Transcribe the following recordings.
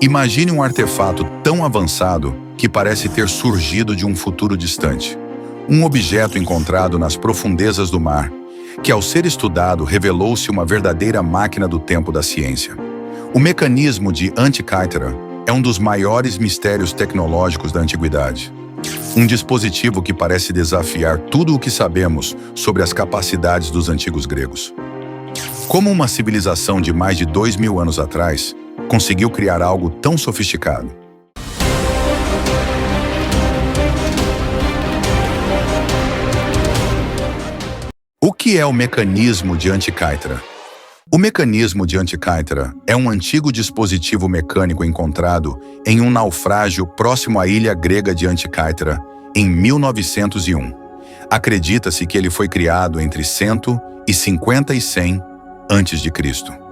Imagine um artefato tão avançado que parece ter surgido de um futuro distante. Um objeto encontrado nas profundezas do mar, que ao ser estudado revelou-se uma verdadeira máquina do tempo da ciência. O mecanismo de Antikythera é um dos maiores mistérios tecnológicos da antiguidade. Um dispositivo que parece desafiar tudo o que sabemos sobre as capacidades dos antigos gregos. Como uma civilização de mais de 2000 anos atrás conseguiu criar algo tão sofisticado? O que é o mecanismo de Antikythera? O mecanismo de Antikythera é um antigo dispositivo mecânico encontrado em um naufrágio próximo à ilha grega de Antikythera, em 1901. Acredita-se que ele foi criado entre 150 e 100 a.C.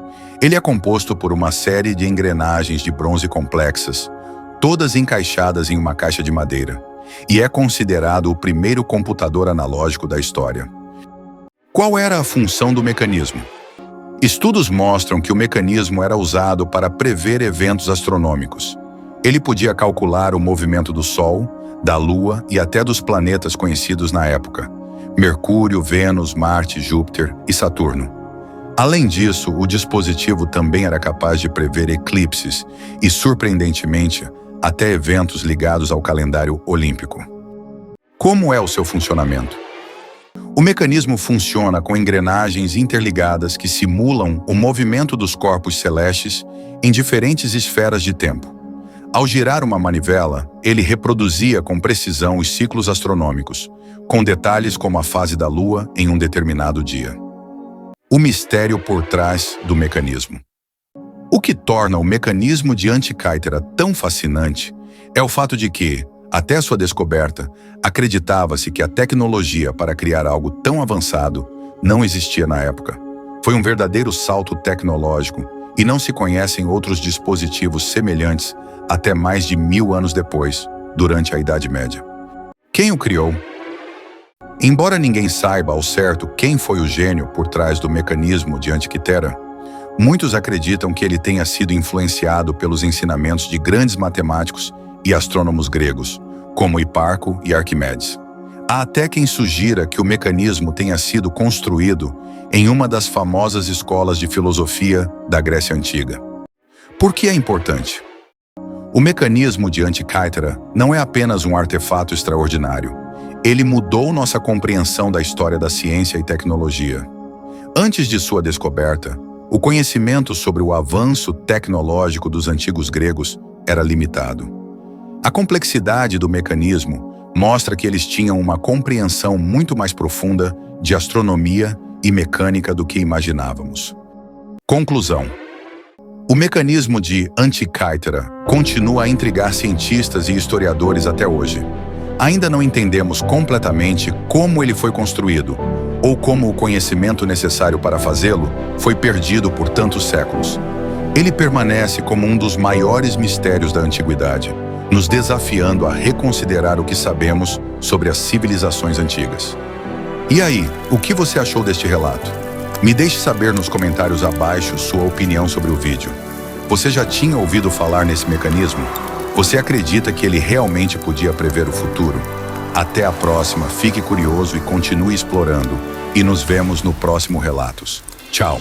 Ele é composto por uma série de engrenagens de bronze complexas, todas encaixadas em uma caixa de madeira, e é considerado o primeiro computador analógico da história. Qual era a função do mecanismo? Estudos mostram que o mecanismo era usado para prever eventos astronômicos. Ele podia calcular o movimento do Sol, da Lua e até dos planetas conhecidos na época: Mercúrio, Vênus, Marte, Júpiter e Saturno. Além disso, o dispositivo também era capaz de prever eclipses e, surpreendentemente, até eventos ligados ao calendário olímpico. Como é o seu funcionamento? O mecanismo funciona com engrenagens interligadas que simulam o movimento dos corpos celestes em diferentes esferas de tempo. Ao girar uma manivela, ele reproduzia com precisão os ciclos astronômicos, com detalhes como a fase da Lua em um determinado dia. O mistério por trás do mecanismo. O que torna o mecanismo de Antikythera tão fascinante é o fato de que, até sua descoberta, acreditava-se que a tecnologia para criar algo tão avançado não existia na época. Foi um verdadeiro salto tecnológico e não se conhecem outros dispositivos semelhantes até mais de 1000 anos depois, durante a Idade Média. Quem o criou? Embora ninguém saiba ao certo quem foi o gênio por trás do mecanismo de Antikythera, muitos acreditam que ele tenha sido influenciado pelos ensinamentos de grandes matemáticos e astrônomos gregos, como Hiparco e Arquimedes. Há até quem sugira que o mecanismo tenha sido construído em uma das famosas escolas de filosofia da Grécia Antiga. Por que é importante? O mecanismo de Antikythera não é apenas um artefato extraordinário. Ele mudou nossa compreensão da história da ciência e tecnologia. Antes de sua descoberta, o conhecimento sobre o avanço tecnológico dos antigos gregos era limitado. A complexidade do mecanismo mostra que eles tinham uma compreensão muito mais profunda de astronomia e mecânica do que imaginávamos. Conclusão. O mecanismo de Antikythera continua a intrigar cientistas e historiadores até hoje. Ainda não entendemos completamente como ele foi construído, ou como o conhecimento necessário para fazê-lo foi perdido por tantos séculos. Ele permanece como um dos maiores mistérios da antiguidade, nos desafiando a reconsiderar o que sabemos sobre as civilizações antigas. E aí, o que você achou deste relato? Me deixe saber nos comentários abaixo sua opinião sobre o vídeo. Você já tinha ouvido falar nesse mecanismo? Você acredita que ele realmente podia prever o futuro? Até a próxima, fique curioso e continue explorando. E nos vemos no próximo Relatos. Tchau!